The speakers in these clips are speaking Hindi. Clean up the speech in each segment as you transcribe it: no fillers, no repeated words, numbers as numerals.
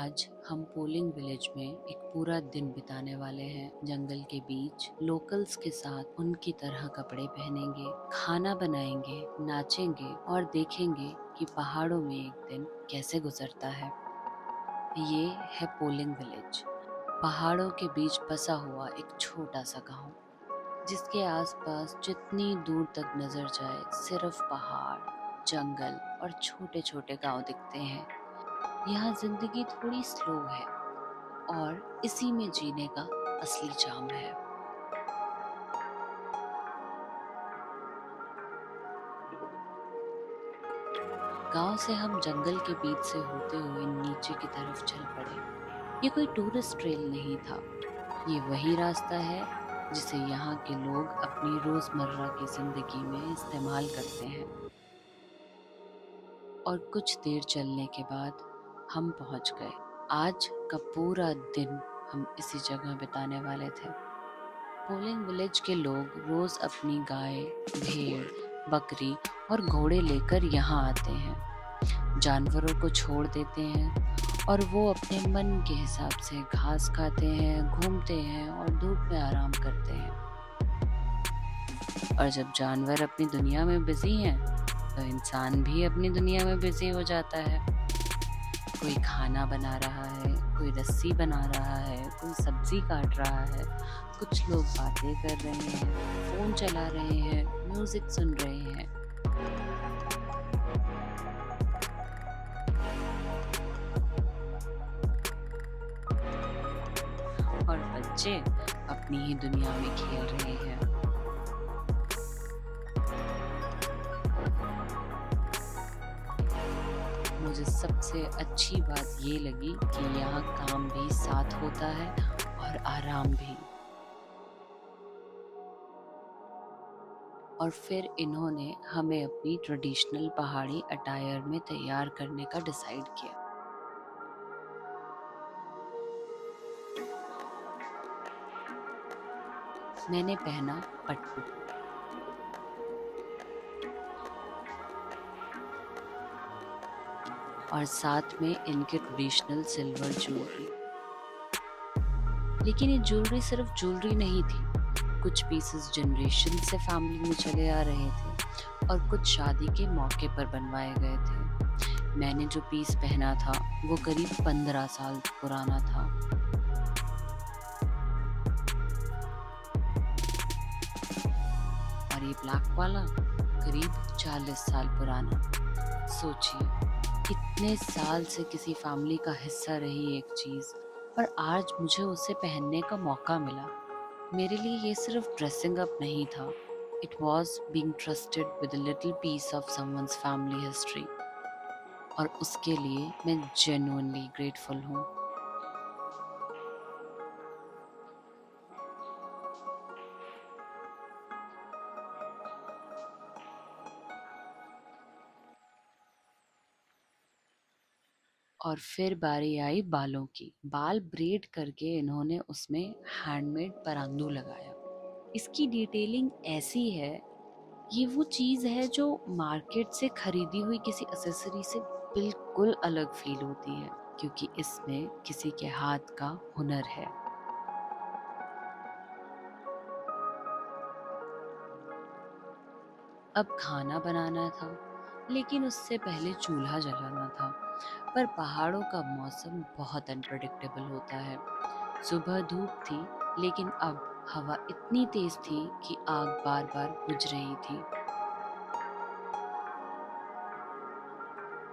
आज हम पोलिंग विलेज में एक पूरा दिन बिताने वाले हैं। जंगल के बीच लोकल्स के साथ उनकी तरह कपड़े पहनेंगे, खाना बनाएंगे, नाचेंगे और देखेंगे कि पहाड़ों में एक दिन कैसे गुजरता है। ये है पोलिंग विलेज, पहाड़ों के बीच बसा हुआ एक छोटा सा गांव, जिसके आसपास जितनी दूर तक नजर जाए सिर्फ पहाड़, जंगल और छोटे छोटे गांव दिखते हैं। यहाँ जिंदगी थोड़ी स्लो है और इसी में जीने का असली चार्म है। गांव से हम जंगल के बीच से होते हुए नीचे की तरफ चल पड़े। ये कोई टूरिस्ट ट्रेल नहीं था, ये वही रास्ता है जिसे यहाँ के लोग अपनी रोजमर्रा की जिंदगी में इस्तेमाल करते हैं। और कुछ देर चलने के बाद हम पहुंच गए। आज का पूरा दिन हम इसी जगह बिताने वाले थे। पोलिंग विलेज के लोग रोज अपनी गाय, भेड़, बकरी और घोड़े लेकर यहाँ आते हैं, जानवरों को छोड़ देते हैं और वो अपने मन के हिसाब से घास खाते हैं, घूमते हैं और धूप में आराम करते हैं। और जब जानवर अपनी दुनिया में बिजी हैं, तो इंसान भी अपनी दुनिया में बिजी हो जाता है। कोई खाना बना रहा है, कोई रस्सी बना रहा है, कोई सब्जी काट रहा है, कुछ लोग बातें कर रहे हैं, फोन चला रहे हैं, म्यूजिक सुन रहे हैं। और बच्चे अपनी ही दुनिया में खेल रहे हैं। मुझे सबसे अच्छी बात ये लगी कि यहाँ काम भी साथ होता है और आराम भी। और फिर इन्होंने हमें अपनी ट्रेडिशनल पहाड़ी अटायर में तैयार करने का डिसाइड किया। मैंने पहना पट्टू, और साथ में इनके ट्रेडिशनल सिल्वर ज्वेलरी। लेकिन ये ज्वेलरी सिर्फ ज्वेलरी नहीं थी, कुछ पीसेस जनरेशन से फैमिली में चले आ रहे थे और कुछ शादी के मौके पर बनवाए गए थे। मैंने जो पीस पहना था वो करीब 15 साल पुराना था। और ये ब्लैक वाला करीब 40 साल पुराना। सोचिए, इतने साल से किसी फैमिली का हिस्सा रही एक चीज और आज मुझे उसे पहनने का मौका मिला। मेरे लिए ये सिर्फ ड्रेसिंग अप नहीं था, it was being trusted with a little piece of someone's family history. और उसके लिए मैं जेन्युइनली ग्रेटफुल हूँ। और फिर बारी आई बालों की। बाल ब्रेड करके इन्होंने उसमें हैंडमेड परांदू लगाया। इसकी डिटेलिंग ऐसी है, ये वो चीज है जो मार्केट से खरीदी हुई किसी एक्सेसरी से बिल्कुल अलग फील होती है, क्योंकि इसमें किसी के हाथ का हुनर है। अब खाना बनाना था, लेकिन उससे पहले चूल्हा जलाना था। पर पहाड़ों का मौसम बहुत अनप्रेडिक्टेबल होता है। सुबह धूप थी, लेकिन अब हवा इतनी तेज थी कि आग बार बार बुझ रही थी।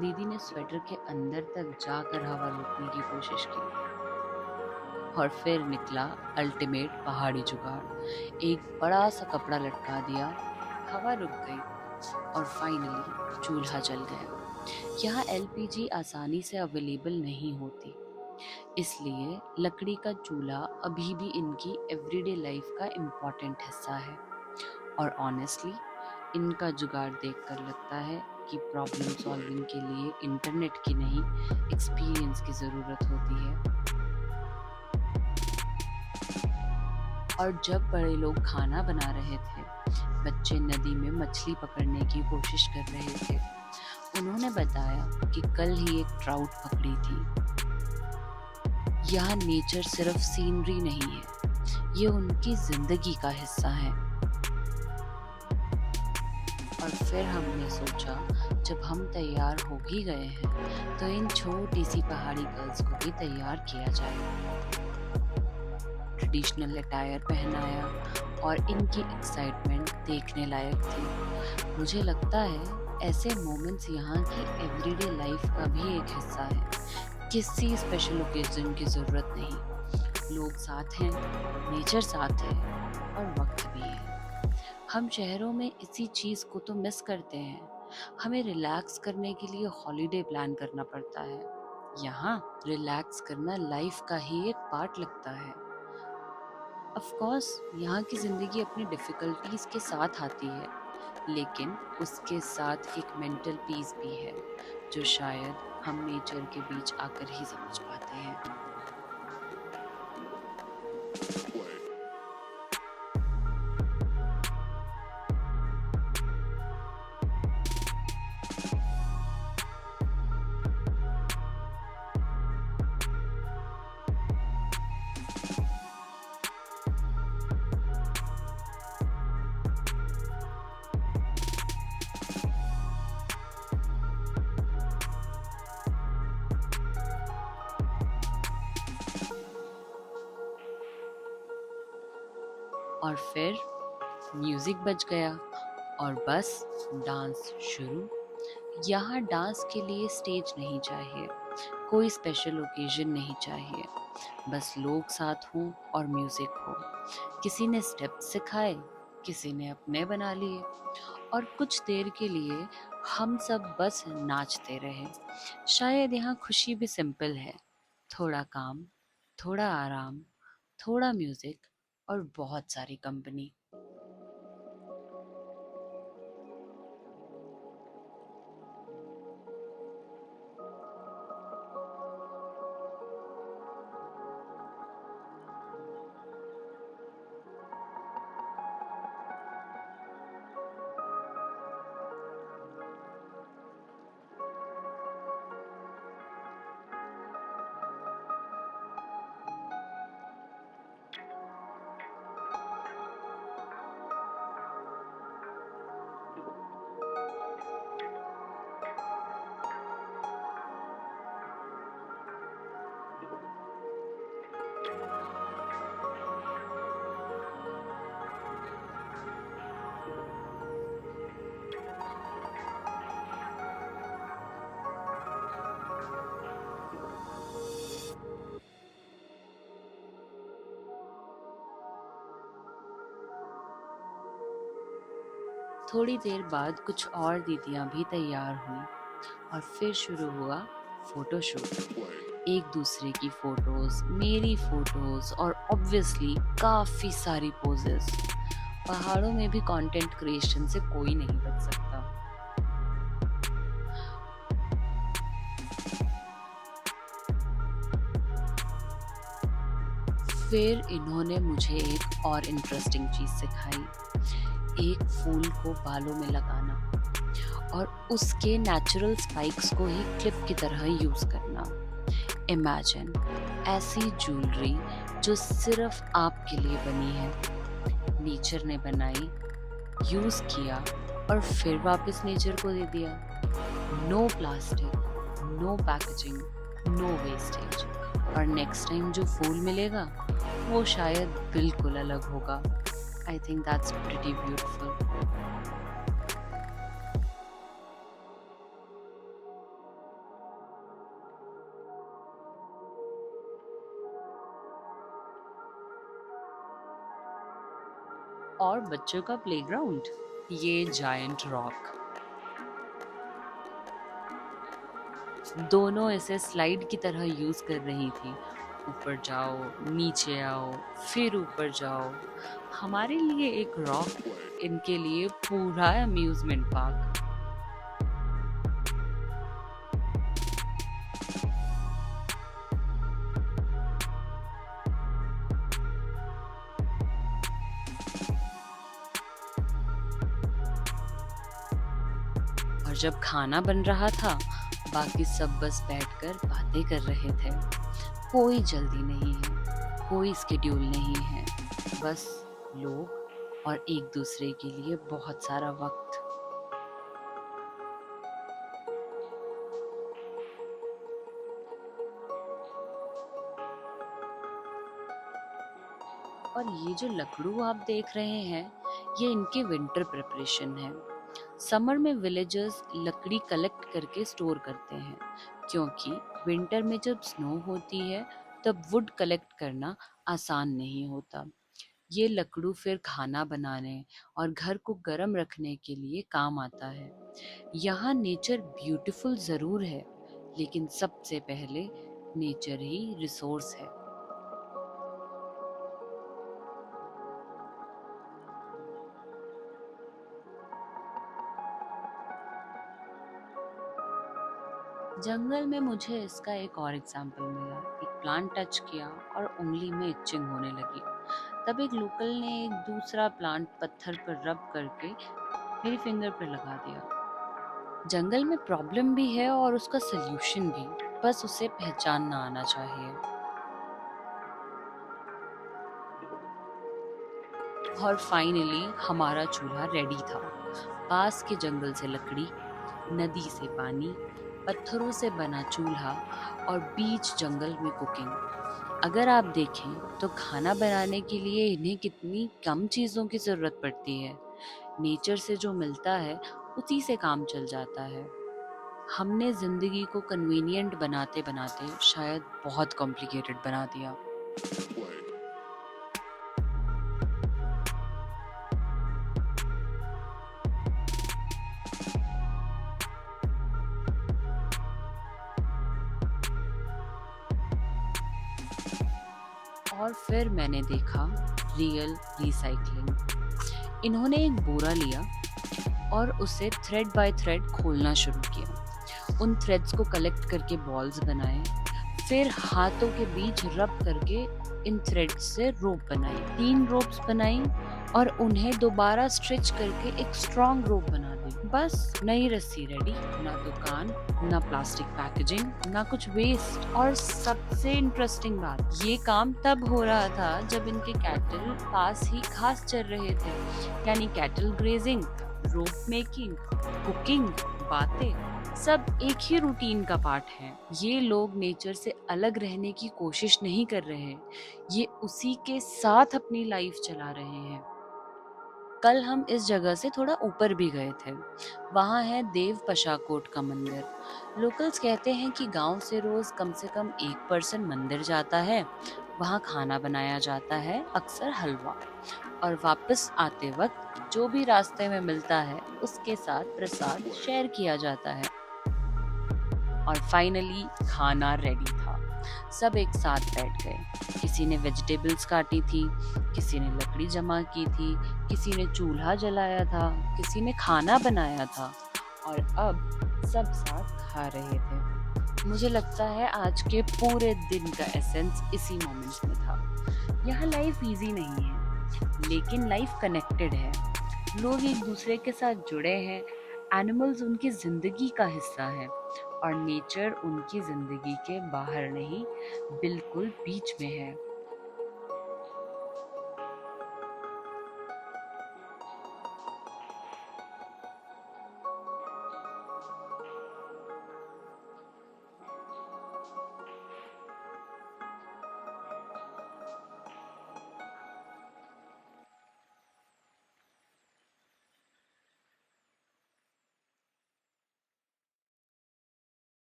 दीदी ने स्वेटर के अंदर तक जाकर हवा रोकने की कोशिश की। और फिर निकला अल्टीमेट पहाड़ी जुगाड़। एक बड़ा सा कपड़ा लटका दिया, हवा रुक गई और फाइनली चूल्हा जल गया। यहाँ एलपीजी आसानी से अवेलेबल नहीं होती, इसलिए लकड़ी का चूल्हा अभी भी इनकी एवरीडे लाइफ का इम्पोर्टेंट हिस्सा है। और ऑनेस्टली इनका जुगाड़ देखकर लगता है कि प्रॉब्लम सॉल्विंग के लिए इंटरनेट की नहीं, एक्सपीरियंस की ज़रूरत होती है। और जब बड़े लोग खाना बना रहे थे, बच्चे नदी में मछली पकड़ने की कोशिश कर रहे थे। उन्होंने बताया कि कल ही एक ट्राउट पकड़ी थी। यहाँ नेचर सिर्फ सीनरी नहीं है, ये उनकी जिंदगी का हिस्सा है। और फिर हमने सोचा जब हम तैयार हो ही गए हैं तो इन छोटी सी पहाड़ी गर्ल्स को भी तैयार किया जाए। ट्रेडिशनल अटायर पहनाया और इनकी एक्साइटमेंट देखने लायक थी। मुझे लगता है ऐसे मोमेंट्स यहाँ की एवरीडे लाइफ का भी एक हिस्सा है। किसी स्पेशल ओकेजन की ज़रूरत नहीं, लोग साथ हैं, नेचर साथ है और वक्त भी है। हम शहरों में इसी चीज़ को तो मिस करते हैं। हमें रिलैक्स करने के लिए हॉलीडे प्लान करना पड़ता है। यहाँ रिलैक्स करना लाइफ का ही एक पार्ट लगता है। ऑफ कोर्स यहाँ की ज़िंदगी अपनी डिफ़िकल्टीज़ के साथ आती है, लेकिन उसके साथ एक मेंटल पीस भी है जो शायद हम नेचर के बीच आकर ही समझ पाते हैं। और फिर म्यूजिक बज गया और बस डांस शुरू। यहाँ डांस के लिए स्टेज नहीं चाहिए, कोई स्पेशल ओकेजन नहीं चाहिए, बस लोग साथ हों और म्यूजिक हो। किसी ने स्टेप सिखाए, किसी ने अपने बना लिए और कुछ देर के लिए हम सब बस नाचते रहे। शायद यहाँ खुशी भी सिंपल है, थोड़ा काम, थोड़ा आराम, थोड़ा म्यूजिक और बहुत सारी कंपनी। थोड़ी देर बाद कुछ और दीदियां भी तैयार हुई और फिर शुरू हुआ फोटोशूट। एक दूसरे की फोटोज, मेरी फोटोज और ऑब्वियसली काफी सारी पोजेस। पहाड़ों में भी कंटेंट क्रिएशन से कोई नहीं बच सकता। फिर इन्होंने मुझे एक और इंटरेस्टिंग चीज सिखाई, एक फूल को बालों में लगाना और उसके नेचुरल स्पाइक्स को ही क्लिप की तरह यूज करना। इमेजिन ऐसी ज्वेलरी जो सिर्फ आपके लिए बनी है, नेचर ने बनाई, यूज किया और फिर वापस नेचर को दे दिया। No plastic, no packaging, no wastage. और नेक्स्ट टाइम जो फूल मिलेगा वो शायद बिल्कुल अलग होगा। I think that's pretty beautiful. और बच्चों का प्लेग्राउंड, ये जायंट रॉक। दोनों इसे स्लाइड की तरह यूज कर रही थी। ऊपर जाओ, नीचे आओ, फिर ऊपर जाओ। हमारे लिए एक रॉक, इनके लिए पूरा अम्यूजमेंट पार्क। और जब खाना बन रहा था, बाकी सब बस बैठकर बातें कर रहे थे। कोई जल्दी नहीं है, कोई स्केड्यूल नहीं है, बस लोग और एक दूसरे के लिए बहुत सारा वक्त। और ये जो लकड़ू आप देख रहे हैं, ये इनके विंटर प्रिपरेशन है। समर में विलेजर्स लकड़ी कलेक्ट करके स्टोर करते हैं, क्योंकि विंटर में जब स्नो होती है तब वुड कलेक्ट करना आसान नहीं होता। ये लकड़ू फिर खाना बनाने और घर को गर्म रखने के लिए काम आता है। यहाँ नेचर ब्यूटीफुल जरूर है, लेकिन सबसे पहले नेचर ही रिसोर्स है। जंगल में मुझे इसका एक और एग्जाम्पल मिला। एक प्लांट टच किया और उंगली में इचिंग होने लगी। तब एक लोकल ने एक दूसरा प्लांट पत्थर पर रब करके मेरी फिंगर पर लगा दिया। जंगल में प्रॉब्लम भी है और उसका सल्यूशन भी, बस उसे पहचानना आना चाहिए। और फाइनली हमारा चूल्हा रेडी था। पास के जंगल से लकड़ी, नदी से पानी, पत्थरों से बना चूल्हा और बीच जंगल में कुकिंग। अगर आप देखें तो खाना बनाने के लिए इन्हें कितनी कम चीज़ों की ज़रूरत पड़ती है। नेचर से जो मिलता है उसी से काम चल जाता है। हमने ज़िंदगी को कन्वीनियंट बनाते बनाते शायद बहुत कॉम्प्लिकेटेड बना दिया। और फिर मैंने देखा रियल रिसाइकलिंग। इन्होंने एक बोरा लिया और उसे थ्रेड बाय थ्रेड खोलना शुरू किया। उन थ्रेड्स को कलेक्ट करके बॉल्स बनाए, फिर हाथों के बीच रब करके इन थ्रेड्स से रोप बनाई। 3 रोप्स बनाई और उन्हें दोबारा स्ट्रिच करके एक स्ट्रॉन्ग रोप बना दी। बस नई रस्सी रेडी। ना दुकान, ना प्लास्टिक पैकेजिंग, ना कुछ वेस्ट। और सबसे इंटरेस्टिंग बात, ये काम तब हो रहा था जब इनके कैटल पास ही घास चर रहे थे। यानी कैटल ग्रेजिंग, रोप मेकिंग, कुकिंग, बातें सब एक ही रूटीन का पार्ट है। ये लोग नेचर से अलग रहने की कोशिश नहीं कर रहे, ये उसी के साथ अपनी लाइफ चला रहे हैं। कल हम इस जगह से थोड़ा ऊपर भी गए थे। वहाँ है देव पशाकोट का मंदिर। लोकल्स कहते हैं कि गांव से कम 1% मंदिर जाता है। वहाँ खाना बनाया जाता है, अक्सर हलवा, और वापस आते वक्त जो भी रास्ते में मिलता है उसके साथ प्रसाद शेयर किया जाता है। और फाइनली खाना रेडी था। सब एक साथ बैठ गए। किसी ने वेजिटेबल्स काटी थी, किसी ने लकड़ी जमा की थी, किसी ने चूल्हा जलाया था, किसी ने खाना बनाया था, और अब सब साथ खा रहे थे। मुझे लगता है आज के पूरे दिन का एसेंस इसी मोमेंट में था। यहाँ लाइफ इजी नहीं है, लेकिन लाइफ कनेक्टेड है। लोग एक दूसरे के साथ जुड़े हैं। एनिमल्स उनकी जिंदगी का हिस्सा है और नेचर उनकी जिंदगी के बाहर नहीं, बिल्कुल बीच में है।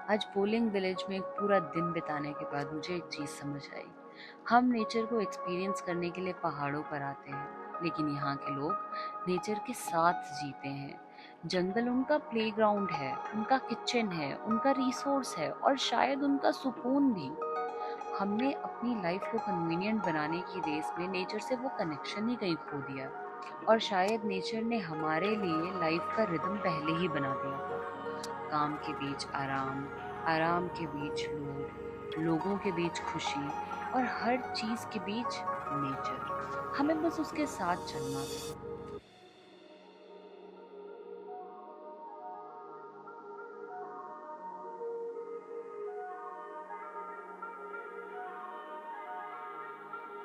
आज पोलिंग विलेज में एक पूरा दिन बिताने के बाद मुझे एक चीज़ समझ आई। हम नेचर को एक्सपीरियंस करने के लिए पहाड़ों पर आते हैं, लेकिन यहाँ के लोग नेचर के साथ जीते हैं। जंगल उनका प्लेग्राउंड है, उनका किचन है, उनका रिसोर्स है और शायद उनका सुकून भी। हमने अपनी लाइफ को कन्वीनियंट बनाने की रेस में नेचर से वो कनेक्शन ही कहीं खो दिया, और शायद नेचर ने हमारे लिए लाइफ का रिदम पहले ही बना दिया था। काम के बीच आराम, आराम के बीच लोग, लोगों के बीच खुशी और हर चीज के बीच नेचर। हमें बस उसके साथ चलना था।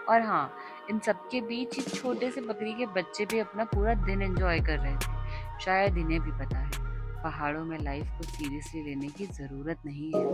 और हाँ, इन सबके बीच इस छोटे से बकरी के बच्चे भी अपना पूरा दिन एंजॉय कर रहे थे। शायद इन्हें भी पता है, पहाड़ों में लाइफ को सीरियसली लेने की जरूरत नहीं है।